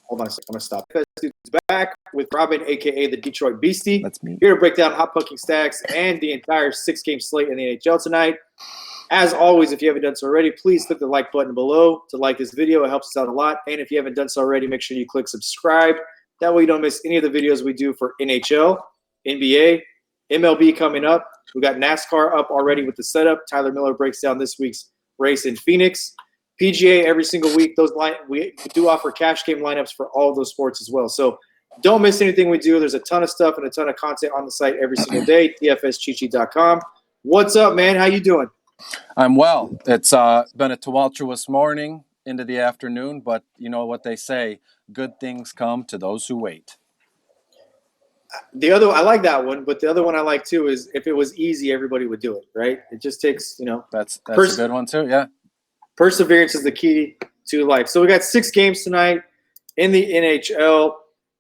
Hold on a second. I'm going to stop. DFS Dudes back with Robin, a.k.a. the Detroit Beastie. That's me. Here to break down hot pucking stacks and the entire 6-game slate in the NHL tonight. As always, if you haven't done so already, please click the like button below to like this video. It helps us out a lot. And if you haven't done so already, make sure you click subscribe. That way you don't miss any of the videos we do for NHL, NBA, MLB coming up. We got NASCAR up already with the setup. Tyler Miller breaks down this week's race in Phoenix. PGA every single week. We do offer cash game lineups for all of those sports as well. So don't miss anything we do. There's a ton of stuff and a ton of content on the site every single day. DFSCheatSheet.com. What's up, man? How you doing? I'm well. It's been a tumultuous morning into the afternoon, but you know what they say, good things come to those who wait. I like that one, but the other one I like too is if it was easy, everybody would do it, right? It just takes, That's a good one too, yeah. Perseverance is the key to life. So we got 6 games tonight in the NHL.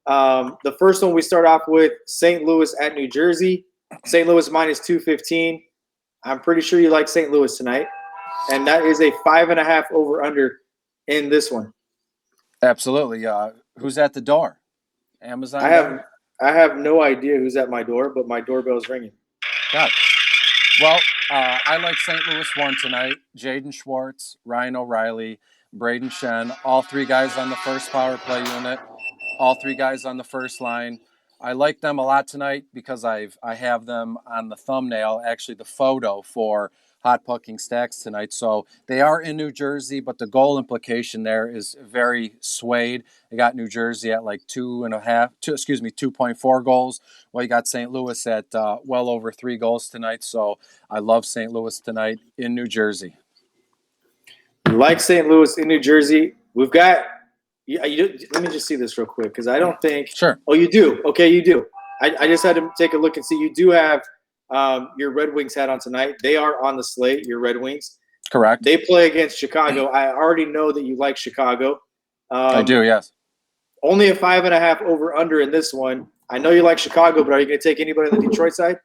The first one we start off with St. Louis at New Jersey. St. Louis minus 215. I'm pretty sure you like St. Louis tonight. And that is a 5.5 over-under in this one. Absolutely. Who's at the door? Amazon? I have no idea who's at my door, but my doorbell's ringing. Got it. Well, I like St. Louis 1 tonight. Jaden Schwartz, Ryan O'Reilly, Braden Shen, all 3 guys on the first power play unit, all 3 guys on the first line. I like them a lot tonight because I have them on the thumbnail, actually the photo for hot pucking stacks tonight. So they are in New Jersey, but the goal implication there is very swayed. They got New Jersey at like 2.4 goals. Well, you got St. Louis at well over 3 goals tonight. So I love St. Louis tonight in New Jersey. Like St. Louis in New Jersey, we've got. Let me just see this real quick because I don't think. Sure. Oh, you do. Okay, you do. I just had to take a look and see. You do have your Red Wings hat on tonight. They are on the slate. Your Red Wings. Correct. They play against Chicago. I already know that you like Chicago. I do. Yes. Only a 5.5 over under in this one. I know you like Chicago, but are you going to take anybody on the Detroit side?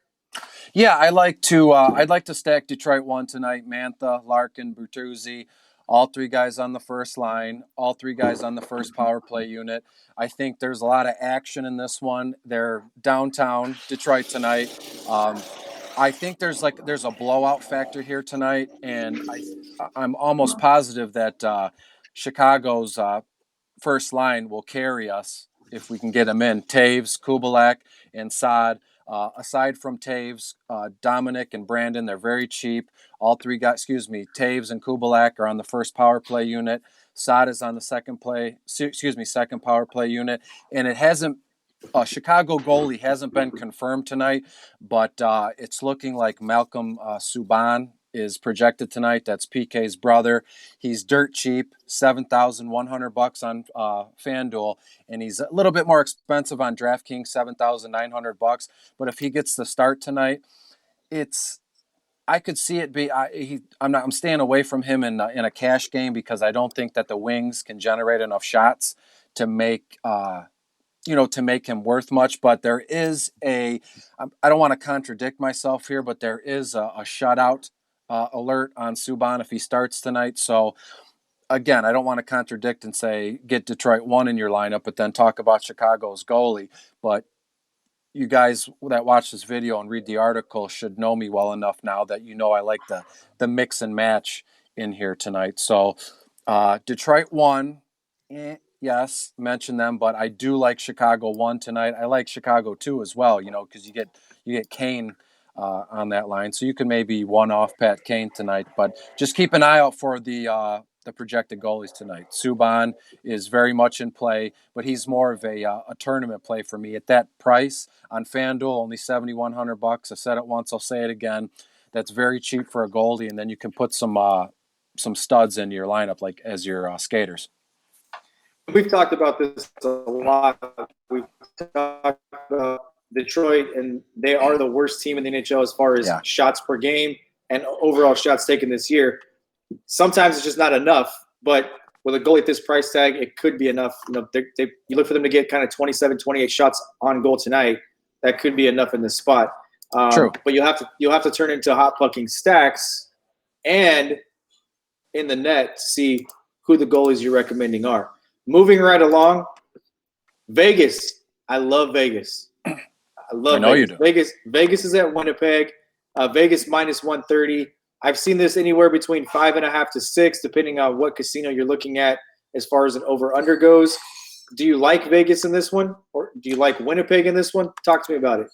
Yeah, I'd like to stack Detroit 1 tonight. Mantha, Larkin, Bertuzzi. All 3 guys on the first line, all 3 guys on the first power play unit. I think there's a lot of action in this one. They're downtown Detroit tonight. I think there's a blowout factor here tonight, and I'm almost positive that Chicago's first line will carry us if we can get them in. Taves, Kubalek, and Saad. Aside from Taves, Dominic and Brandon, they're very cheap. All 3 guys, Taves and Kubalek are on the first power play unit. Saad is on the second power play unit. And it hasn't, Chicago goalie hasn't been confirmed tonight, but it's looking like Malcolm Subban is projected tonight. That's PK's brother. He's dirt cheap, $7,100 on FanDuel, and he's a little bit more expensive on DraftKings, $7,900. But if he gets the start tonight, I could see it be. I'm staying away from him in a cash game because I don't think that the Wings can generate enough shots to make him worth much. But there is I don't want to contradict myself here, but there is a shutout alert on Subban if he starts tonight. So again, I don't want to contradict and say get Detroit 1 in your lineup, but then talk about Chicago's goalie. But you guys that watch this video and read the article should know me well enough now that I like the mix and match in here tonight. So Detroit 1, yes, mention them, but I do like Chicago 1 tonight. I like Chicago 2 as well, because you get Kane on that line. So you can maybe one-off Pat Kane tonight, but just keep an eye out for the projected goalies tonight. Subban is very much in play, but he's more of a tournament play for me at that price on FanDuel, only $7,100. I said it once, I'll say it again. That's very cheap for a goalie, and then you can put some studs in your lineup, like as your skaters. We've talked about this a lot. We've talked about Detroit, and they are the worst team in the NHL as far as shots per game and overall shots taken this year. Sometimes it's just not enough, but with a goalie at this price tag, it could be enough. You look for them to get kind of 27, 28 shots on goal tonight. That could be enough in this spot. True. But you'll have to turn into hot pucking stacks and in the net to see who the goalies you're recommending are. Moving right along, Vegas. I love Vegas. I love know you Vegas. do. Vegas is at Winnipeg. Vegas minus 130. I've seen this anywhere between 5.5 to 6, depending on what casino you're looking at as far as an over/under goes. Do you like Vegas in this one, or do you like Winnipeg in this one? Talk to me about it.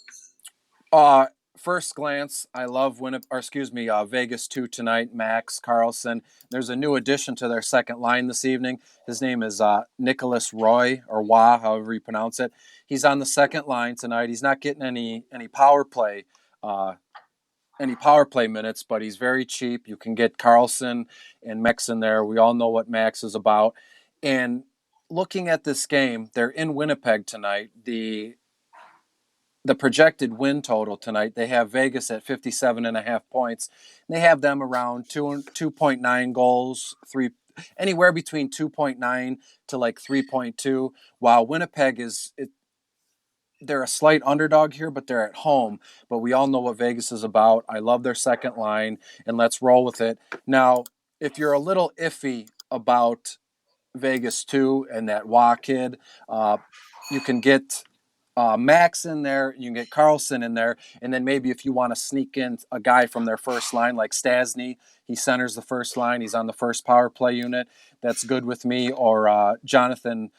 First glance, I love Vegas 2 tonight. Max Carlson. There's a new addition to their second line this evening. His name is Nicholas Roy, or Wah, however you pronounce it. He's on the second line tonight. He's not getting any power play minutes, but he's very cheap. You can get Carlson and Max in there. We all know what Max is about. And looking at this game, they're in Winnipeg tonight. The projected win total tonight, they have Vegas at 57.5 points. They have them around 2.9 goals, anywhere between 2.9 to like 3.2. While Winnipeg they're a slight underdog here, but they're at home. But we all know what Vegas is about. I love their second line, and let's roll with it. Now, if you're a little iffy about Vegas 2 and that Wah kid, you can get Max in there, you can get Carlson in there, and then maybe if you want to sneak in a guy from their first line like Stasny, he centers the first line, he's on the first power play unit, that's good with me, or Jonathan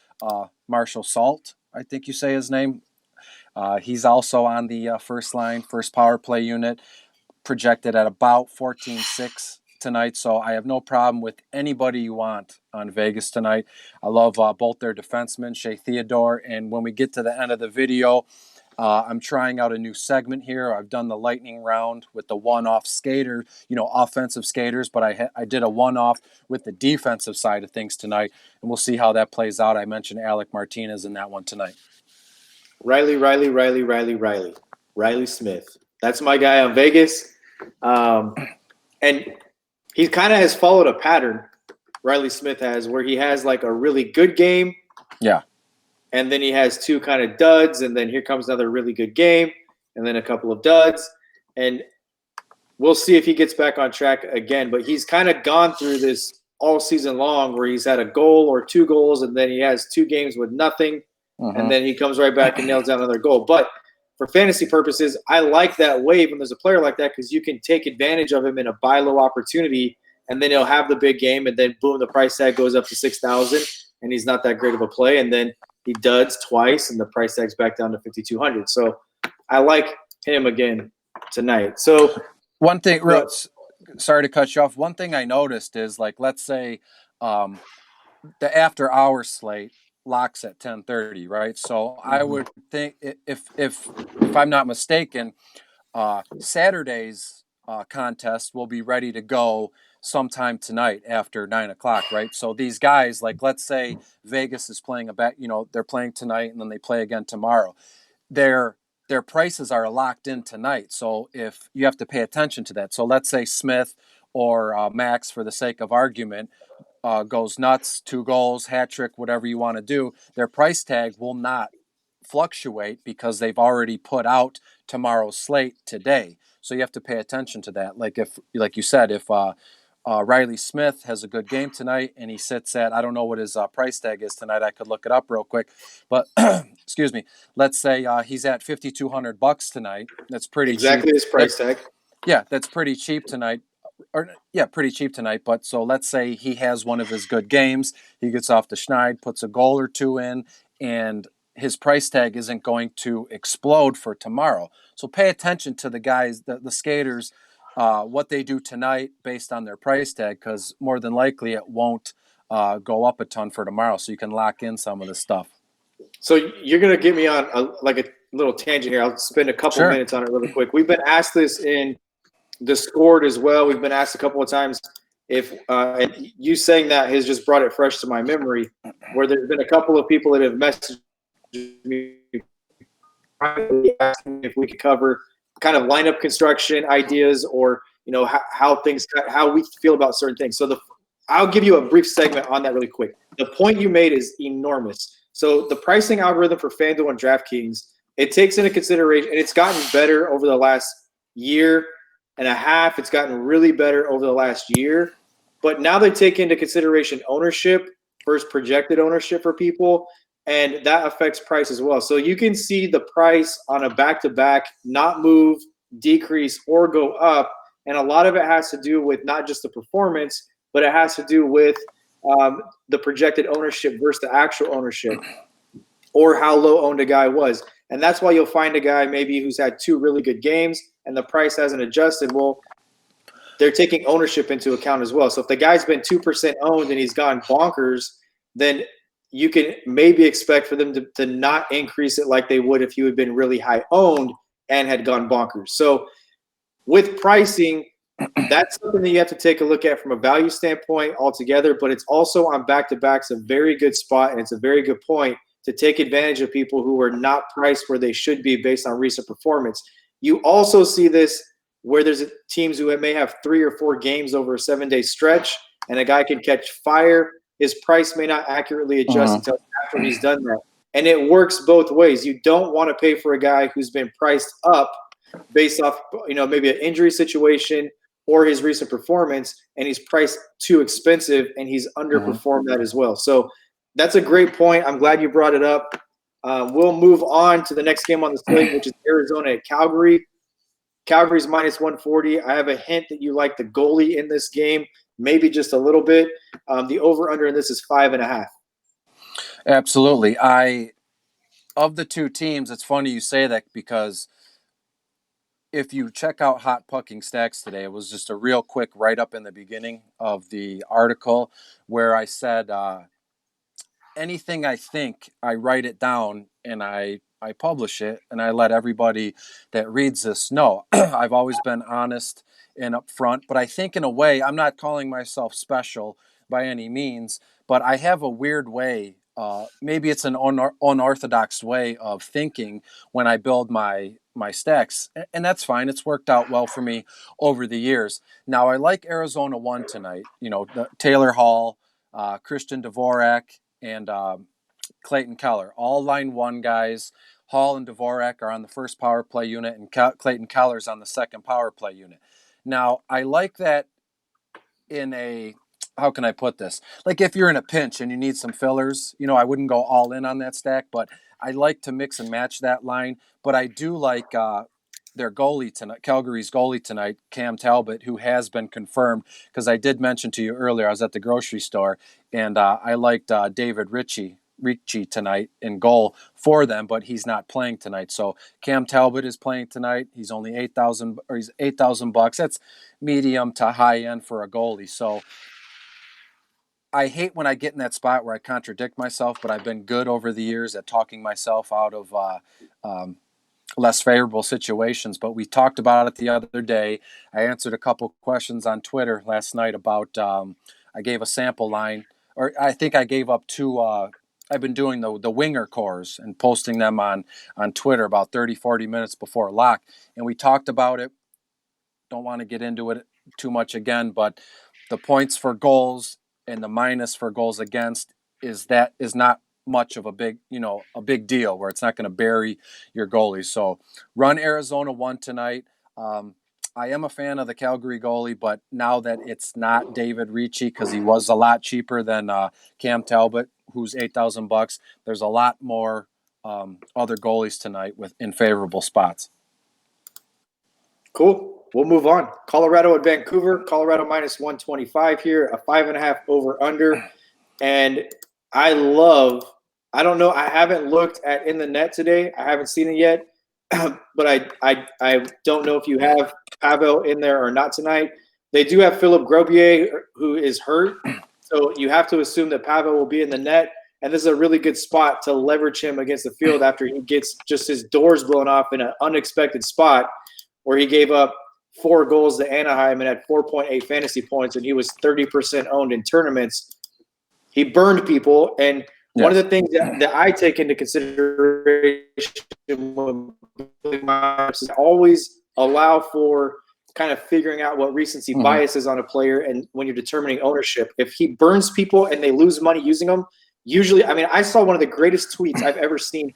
Marshall Salt, I think you say his name. He's also on the first line, first power play unit, projected at about 14.6 tonight. So I have no problem with anybody you want on Vegas tonight. I love both their defensemen, Shea Theodore. And when we get to the end of the video, I'm trying out a new segment here. I've done the lightning round with the one-off skater, offensive skaters, but I did a one-off with the defensive side of things tonight, and we'll see how that plays out. I mentioned Alec Martinez in that one tonight. Riley Smith. That's my guy on Vegas. And he kind of has followed a pattern, Riley Smith has, where he has like a really good game. Yeah. And then he has 2 kind of duds, and then here comes another really good game, and then a couple of duds. And we'll see if he gets back on track again. But he's kind of gone through this all season long where he's had a goal or 2 goals, and then he has 2 games with nothing. And then he comes right back and nails down another goal. But for fantasy purposes, I like that wave when there's a player like that because you can take advantage of him in a buy low opportunity, and then he'll have the big game, and then boom, the price tag goes up to 6,000, and he's not that great of a play, and then he duds twice, and the price tag's back down to 5,200. So I like him again tonight. So one thing, sorry to cut you off. One thing I noticed is, like, let's say the after hours slate locks at 10:30, right? So I would think if I'm not mistaken, Saturday's contest will be ready to go sometime tonight after 9:00, right? So these guys, like, let's say Vegas is playing they're playing tonight and then they play again tomorrow. Their prices are locked in tonight. So if you have to pay attention to that. So let's say Smith or Max, for the sake of argument, goes nuts, 2 goals, hat trick, whatever you want to do, their price tag will not fluctuate because they've already put out tomorrow's slate today. So you have to pay attention to that. Like you said, if Riley Smith has a good game tonight and he sits at, I don't know what his price tag is tonight. I could look it up real quick, but excuse me. Let's say he's at $5,200 tonight. That's pretty exactly cheap. His price tag. Yeah, that's pretty cheap tonight. Pretty cheap tonight. But so let's say he has one of his good games. He gets off the schneid, puts a goal or 2 in, and his price tag isn't going to explode for tomorrow. So pay attention to the guys, the skaters, what they do tonight based on their price tag, because more than likely it won't go up a ton for tomorrow. So you can lock in some of the stuff. So you're going to get me on a little tangent here. I'll spend a couple minutes on it really quick. We've been asked this in Discord as well. We've been asked a couple of times if and you saying that has just brought it fresh to my memory, where there's been a couple of people that have messaged me asking if we could cover kind of lineup construction ideas, or how we feel about certain things. So I'll give you a brief segment on that really quick. The point you made is enormous. So the pricing algorithm for FanDuel and DraftKings, it takes into consideration, and it's gotten better over the last year and a half. It's gotten really better over the last year. But now they take into consideration ownership versus projected ownership for people. and that affects price as well. So you can see the price on a back-to-back not move, decrease, or go up, and a lot of it has to do with not just the performance, but it has to do with the projected ownership versus the actual ownership, or how low owned a guy was. And that's why you'll find a guy maybe who's had 2 really good games and the price hasn't adjusted. Well, they're taking ownership into account as well. So if the guy's been 2% owned and he's gone bonkers, then you can maybe expect for them to not increase it like they would if you had been really high owned and had gone bonkers. So with pricing, that's something that you have to take a look at from a value standpoint altogether, but it's also on back-to-backs a very good spot, and it's a very good point to take advantage of people who are not priced where they should be based on recent performance. You also see this where there's teams who may have 3 or 4 games over a 7-day stretch, and a guy can catch fire. His price may not accurately adjust until after he's done that. And it works both ways. You don't want to pay for a guy who's been priced up based off, maybe an injury situation or his recent performance, and he's priced too expensive and he's underperformed that as well. So that's a great point. I'm glad you brought it up. We'll move on to the next game on the slate, which is Arizona at Calgary. Calgary's minus 140. I have a hint that you like the goalie in this game, maybe just a little bit. The over-under in this is 5.5. Absolutely. Of the 2 teams, it's funny you say that, because if you check out Hot Pucking Stacks today, it was just a real quick write-up in the beginning of the article where I said anything I think, I write it down and I publish it, and I let everybody that reads this know. I've always been honest and upfront, but I think in a way, I'm not calling myself special by any means, but I have a weird way, maybe it's an unorthodox way of thinking when I build my stacks, and that's fine. It's worked out well for me over the years. Now, I like Arizona 1 tonight. Taylor Hall, Christian Dvorak, and Clayton Keller, all line 1 guys. Hall and Dvorak are on the first power play unit, and Clayton Keller's on the second power play unit. Now, I like that in a, how can I put this? Like if you're in a pinch and you need some fillers, I wouldn't go all in on that stack, but I like to mix and match that line. But I do like their goalie tonight, Calgary's goalie tonight, Cam Talbot, who has been confirmed, because I did mention to you earlier, I was at the grocery store, and I liked David Ritchie tonight in goal for them, but he's not playing tonight. So Cam Talbot is playing tonight. He's only $8,000. That's medium to high end for a goalie. So I hate when I get in that spot where I contradict myself, but I've been good over the years at talking myself out of less favorable situations. But we talked about it the other day. I answered a couple questions on Twitter last night about I gave a sample line, or I think I gave up 2 I've been doing the winger cores and posting them on Twitter about 30-40 minutes before lock, and we talked about it. Don't want to get into it too much again, but the points for goals and the minus for goals against is not much of a big deal, where it's not going to bury your goalies. So run Arizona 1 tonight. I am a fan of the Calgary goalie, but now that it's not David Ritchie, because he was a lot cheaper than Cam Talbot, who's $8,000, there's a lot more other goalies tonight in favorable spots. Cool. We'll move on. Colorado at Vancouver. Colorado minus 125 here, a 5.5 over under. And I don't know, I haven't looked at In the Net today. I haven't seen it yet. But I don't know if you have Pavel in there or not tonight. They do have Philip Grobier, who is hurt. So you have to assume that Pavel will be in the net. And this is a really good spot to leverage him against the field after he gets just his doors blown off in an unexpected spot where he gave up 4 goals to Anaheim and had 4.8 fantasy points, and he was 30% owned in tournaments. He burned people, and one of the things that I take into consideration when is always allow for kind of figuring out what recency bias is on a player, and when you're determining ownership. If he burns people and they lose money using them, usually, I saw one of the greatest tweets I've ever seen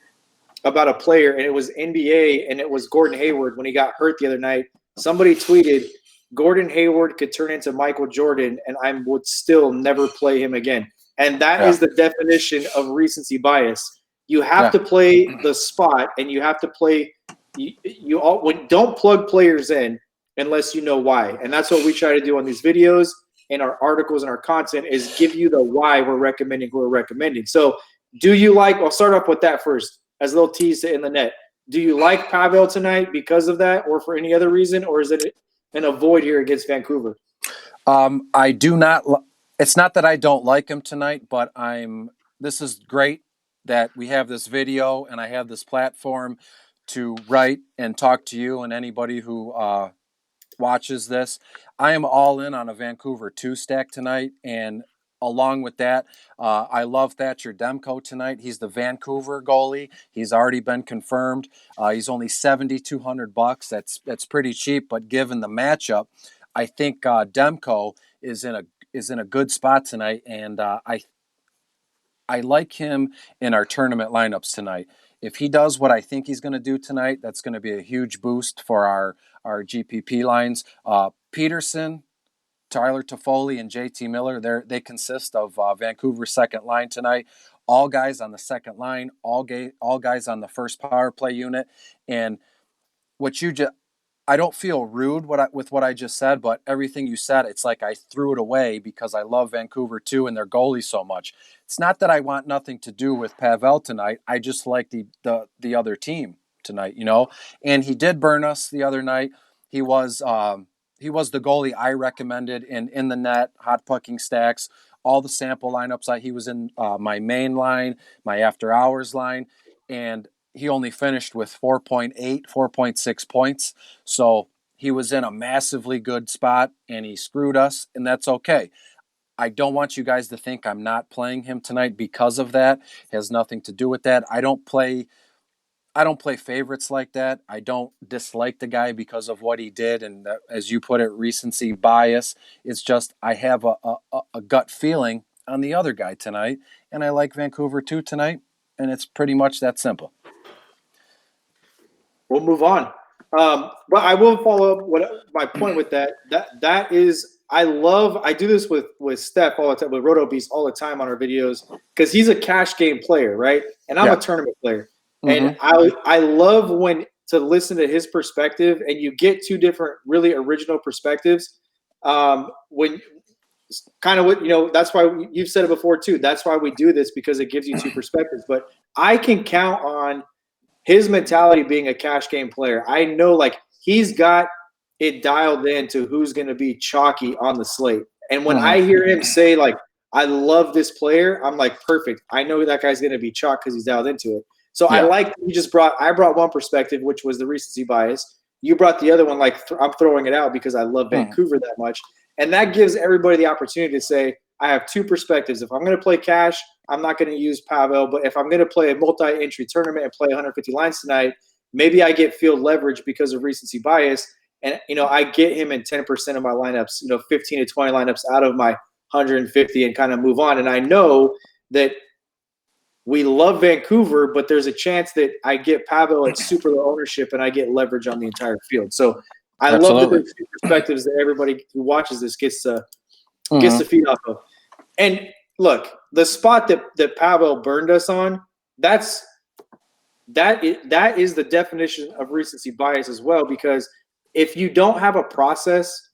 about a player, and it was NBA, and it was Gordon Hayward when he got hurt the other night. Somebody tweeted, Gordon Hayward could turn into Michael Jordan, and I would still never play him again. And that is the definition of recency bias. You have to play the spot, and you have to play. Don't plug players in unless you know why, and that's what we try to do on these videos and our articles and our content is give you the why we're recommending who we're recommending. So, do you like? I'll start off with that first, as a little tease to in the net. Do you like Pavel tonight because of that, or for any other reason, or is it an avoid here against Vancouver? I do not. It's not that I don't like him tonight, but this is great that we have this video and I have this platform to write and talk to you and anybody who watches this. I am all in on a Vancouver 2 stack tonight, and along with that, I love Thatcher Demko tonight. He's the Vancouver goalie. He's already been confirmed. He's only $7,200. That's pretty cheap, but given the matchup, I think Demko is in a good spot tonight, and I like him in our tournament lineups tonight. If he does what I think he's going to do tonight, that's going to be a huge boost for our GPP lines. Peterson, Tyler Toffoli, and JT Miller, they consist of Vancouver's second line tonight. All guys on the second line, all guys on the first power play unit. And I don't feel rude with what I just said, but everything you said, it's like I threw it away because I love Vancouver too and their goalie so much. It's not that I want nothing to do with Pavel tonight. I just like the other team tonight, And he did burn us the other night. He was the goalie I recommended in the net, hot pucking stacks, all the sample lineups. He was in my main line, my after hours line, and he only finished with 4.8, 4.6 points. So he was in a massively good spot and he screwed us, and that's okay. I don't want you guys to think I'm not playing him tonight because of that. It has nothing to do with that. I don't play favorites like that. I don't dislike the guy because of what he did, and as you put it, recency bias. It's just I have a gut feeling on the other guy tonight, and I like Vancouver too tonight, and it's pretty much that simple. We'll move on. But I will follow up what my point with that. That is, I do this with Steph all the time, with RotoBeast all the time on our videos, because he's a cash game player, right? And I'm a tournament player. Mm-hmm. And I love to listen to his perspective, and you get two different really original perspectives. When kind of what that's why you've said it before too. That's why we do this, because it gives you two perspectives. But I can count on his mentality being a cash game player. I know he's got it dialed in to who's going to be chalky on the slate. And when I hear him say I love this player, I'm like, perfect. I know that guy's going to be chalk because he's dialed into it. So I like I brought one perspective, which was the recency bias. You brought the other one, I'm throwing it out because I love Vancouver that much. And that gives everybody the opportunity to say, I have two perspectives. If I'm going to play cash, I'm not going to use Pavel. But if I'm going to play a multi-entry tournament and play 150 lines tonight, maybe I get field leverage because of recency bias. And, I get him in 10% of my lineups, 15 to 20 lineups out of my 150 and kind of move on. And I know that we love Vancouver, but there's a chance that I get Pavel at super low ownership and I get leverage on the entire field. So I love that there's two perspectives that everybody who watches this gets to feed off of. And look, the spot that Pavel burned us on, that is the definition of recency bias as well, because if you don't have a process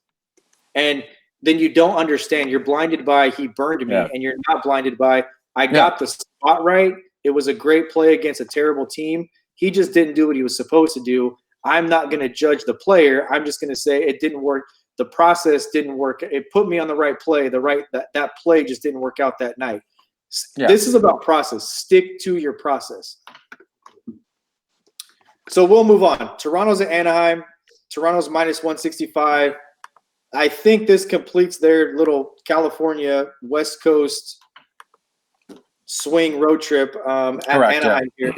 and then you don't understand, you're blinded by he burned me, and you're not blinded by I got the spot right. It was a great play against a terrible team. He just didn't do what he was supposed to do. I'm not going to judge the player. I'm just going to say it didn't work. The process didn't work. It put me on the right play. That play just didn't work out that night. Yeah. This is about process. Stick to your process. So we'll move on. Toronto's at Anaheim. Toronto's minus 165. I think this completes their little California West Coast swing road trip at Anaheim here.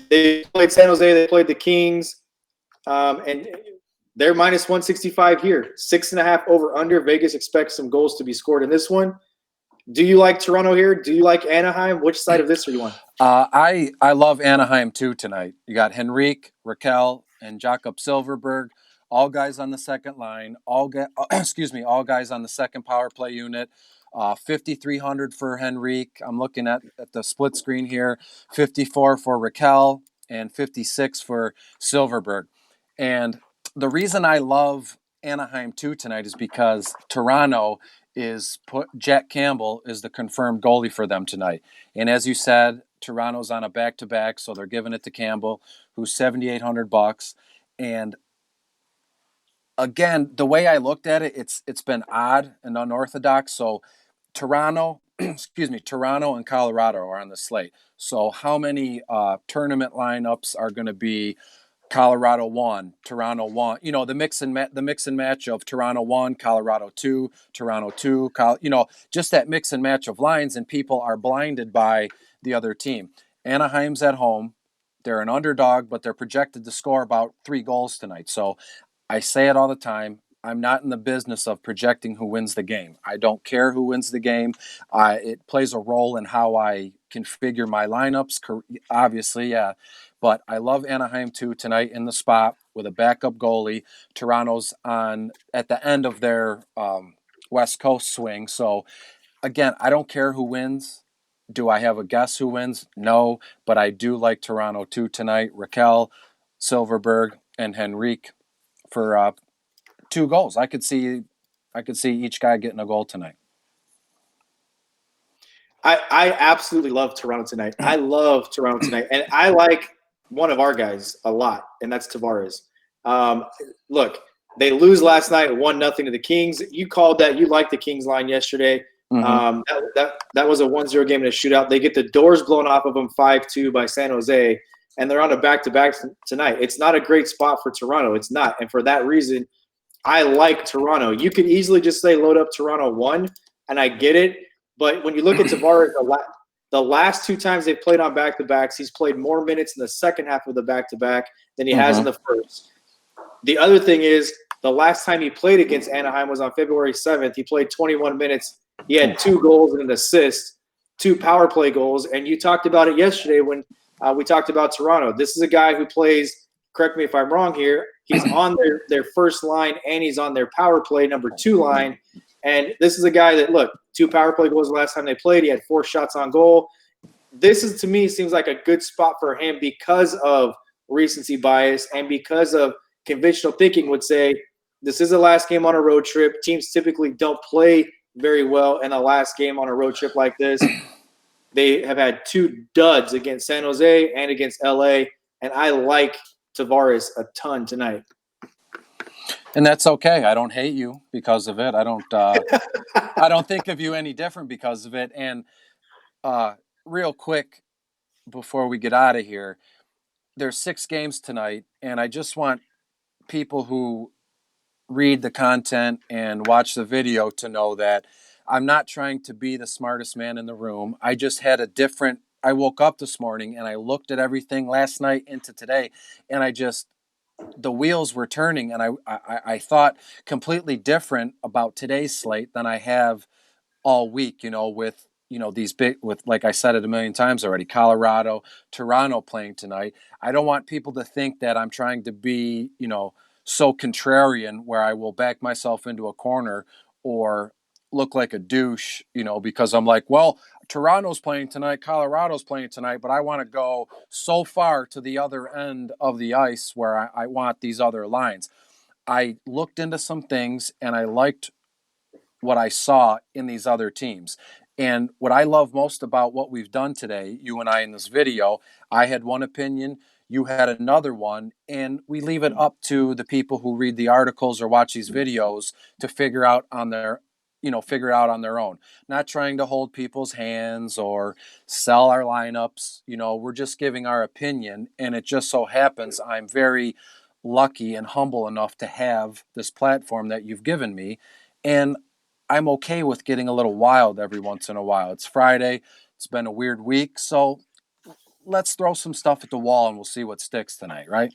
They played San Jose. They played the Kings. And they're minus 165 here. 6.5 over under. Vegas expects some goals to be scored in this one. Do you like Toronto here? Do you like Anaheim? Which side of this are you on? I love Anaheim too tonight. You got Henrique, Raquel, and Jakob Silverberg. All guys on the second line. All guys on the second power play unit. $5,300 for Henrique. I'm looking at the split screen here. 54 for Raquel and 56 for Silverberg. And the reason I love Anaheim 2 tonight is because Toronto Jack Campbell is the confirmed goalie for them tonight. And as you said, Toronto's on a back-to-back, so they're giving it to Campbell, who's $7,800. And again, the way I looked at it, it's been odd and unorthodox. So Toronto, Toronto and Colorado are on the slate. So how many tournament lineups are going to be Colorado 1, Toronto 1? You know, the mix and match of Toronto 1, Colorado 2, Toronto 2, just that mix and match of lines, and people are blinded by the other team. Anaheim's at home. They're an underdog, but they're projected to score about 3 goals tonight. So I say it all the time. I'm not in the business of projecting who wins the game. I don't care who wins the game. It plays a role in how I configure my lineups, obviously, yeah. But I love Anaheim 2 tonight in the spot with a backup goalie. Toronto's at the end of their West Coast swing. So, again, I don't care who wins. Do I have a guess who wins? No, but I do like Toronto 2 tonight. Raquel, Silverberg, and Henrique for 2 goals. I could see each guy getting a goal tonight. I absolutely love Toronto tonight. I love Toronto tonight. And I like one of our guys a lot, and that's Tavares. Look, they lose last night 1-0 to the Kings. You called that. You liked the Kings line yesterday. Mm-hmm. That was a 1-0 game in a shootout. They get the doors blown off of them 5-2 by San Jose, and they're on a back-to-back tonight. It's not a great spot for Toronto. It's not. And for that reason, I like Toronto. You could easily just say load up Toronto 1, and I get it. But when you look at Tavares, the last 2 times they've played on back-to-backs, he's played more minutes in the second half of the back-to-back than he has in the first. The other thing is the last time he played against Anaheim was on February 7th. He played 21 minutes. He had 2 goals and an assist, 2 power play goals. And you talked about it yesterday when we talked about Toronto. This is a guy who plays, correct me if I'm wrong here, he's on their first line and he's on their power play number 2 line. And this is a guy that, look, 2 power play goals the last time they played. He had 4 shots on goal. This is, to me, seems like a good spot for him because of recency bias and because of conventional thinking would say this is the last game on a road trip. Teams typically don't play very well in the last game on a road trip like this. They have had 2 duds against San Jose and against LA, and I like Tavares a ton tonight. And that's okay. I don't hate you because of it. I don't think of you any different because of it. And real quick, before we get out of here, there's 6 games tonight, and I just want people who read the content and watch the video to know that I'm not trying to be the smartest man in the room. I just had I woke up this morning and I looked at everything last night into today, and the wheels were turning, and I thought completely different about today's slate than I have all week, with, these big, with, like I said it a million times already, Colorado, Toronto playing tonight. I don't want people to think that I'm trying to be, so contrarian where I will back myself into a corner or look like a douche, because I'm like, well, Toronto's playing tonight, Colorado's playing tonight, but I want to go so far to the other end of the ice where I want these other lines. I looked into some things and I liked what I saw in these other teams. And what I love most about what we've done today, you and I in this video, I had one opinion, you had another one, and we leave it up to the people who read the articles or watch these videos to figure out on their own. Not trying to hold people's hands or sell our lineups. We're just giving our opinion, and it just so happens I'm very lucky and humble enough to have this platform that you've given me, and I'm okay with getting a little wild every once in a while. It's Friday. It's been a weird week, so let's throw some stuff at the wall and we'll see what sticks tonight, right?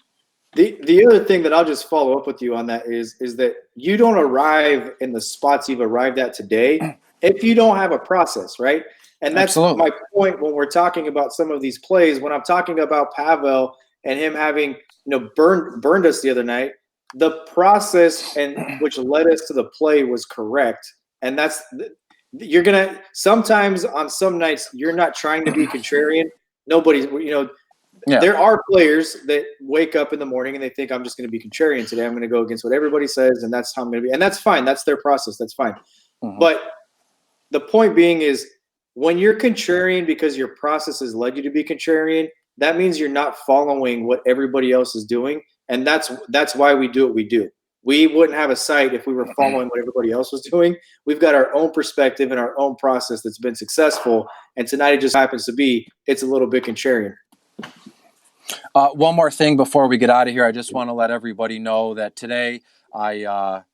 The other thing that I'll just follow up with you on that is that you don't arrive in the spots you've arrived at today if you don't have a process, right? And that's Absolutely. My point when we're talking about some of these plays. When I'm talking about Pavel and him having burned us the other night, the process and which led us to the play was correct. And you're gonna sometimes on some nights you're not trying to be contrarian. Nobody's, Yeah. there are players that wake up in the morning and they think I'm just going to be contrarian today. I'm going to go against what everybody says, and that's how I'm going to be. And that's fine. That's their process. That's fine. Mm-hmm. But the point being is when you're contrarian because your process has led you to be contrarian, that means you're not following what everybody else is doing. And that's why we do what we do. We wouldn't have a site if we were following what everybody else was doing. We've got our own perspective and our own process that's been successful. And tonight it just happens to be it's a little bit contrarian. One more thing before we get out of here. I just want to let everybody know that today a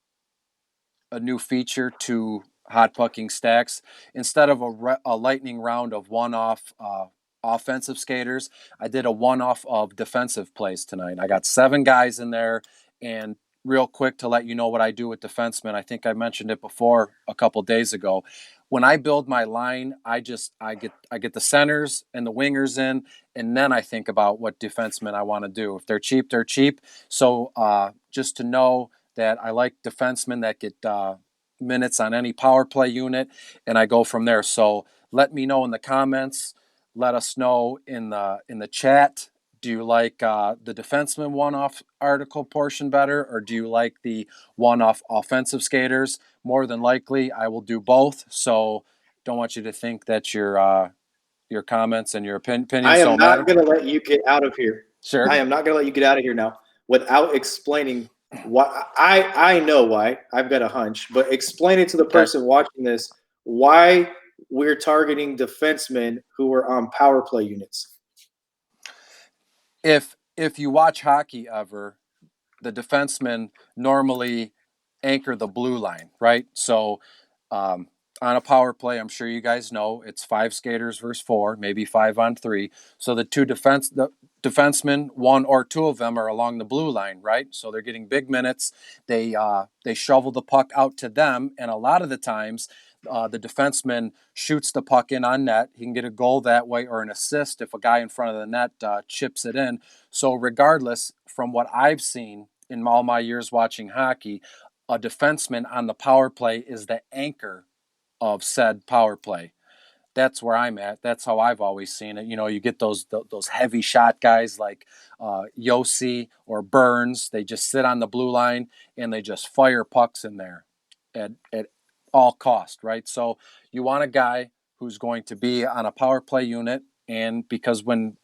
new feature to Hot Pucking Stacks. Instead of a lightning round of one-off offensive skaters, I did a one-off of defensive plays tonight. I got 7 guys in there, and real quick to let you know what I do with defensemen. I think I mentioned it before a couple days ago. When I build my line, I get the centers and the wingers in, and then I think about what defensemen I want to do. If they're cheap, they're cheap. So just to know that I like defensemen that get minutes on any power play unit, and I go from there. So let me know in the comments. Let us know in the chat. Do you like the defenseman one-off article portion better, or do you like the one-off offensive skaters? More than likely, I will do both. So don't want you to think that your comments and your opinions I am don't matter. not going to let you get out of here. Sure. I am not going to let you get out of here now without explaining why. I know why. I've got a hunch, but explain it to the person watching this why we're targeting defensemen who are on power play units. If you watch hockey ever, the defensemen normally anchor the blue line, right? So on a power play, I'm sure you guys know it's 5 skaters versus 4, maybe 5 on 3. So the defensemen, 1 or 2 of them are along the blue line, right? So they're getting big minutes. They shovel the puck out to them, and a lot of the times the defenseman shoots the puck in on net. He can get a goal that way or an assist if a guy in front of the net chips it in. So regardless, from what I've seen in all my years watching hockey, a defenseman on the power play is the anchor of said power play. That's where I'm at. That's how I've always seen it. You get those heavy shot guys like Yossi or Burns. They just sit on the blue line and they just fire pucks in there at all cost, right? So you want a guy who's going to be on a power play unit, and because when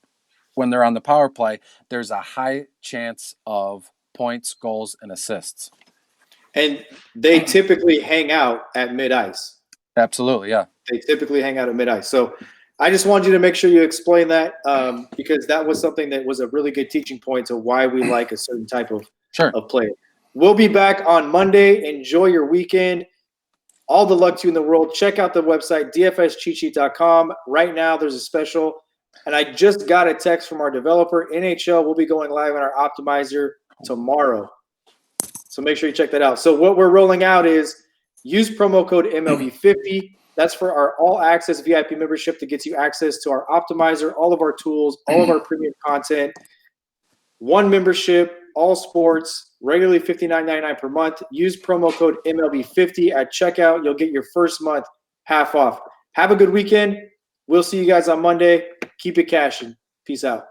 they're on the power play, there's a high chance of points, goals, and assists. And they typically hang out at mid-ice. Absolutely, yeah. They typically hang out at mid-ice. So I just wanted you to make sure you explain that because that was something that was a really good teaching point to why we like a certain type of player. We'll be back on Monday. Enjoy your weekend. All the luck to you in the world. Check out the website, dfscheatsheet.com. Right now, there's a special. And I just got a text from our developer. NHL will be going live on our optimizer tomorrow. So make sure you check that out. So what we're rolling out is use promo code MLB50. That's for our all-access VIP membership that gets you access to our optimizer, all of our tools, all of our premium content. 1 membership, all sports, regularly $59.99 per month. Use promo code MLB50 at checkout. You'll get your first month half off. Have a good weekend. We'll see you guys on Monday. Keep it cashing. Peace out.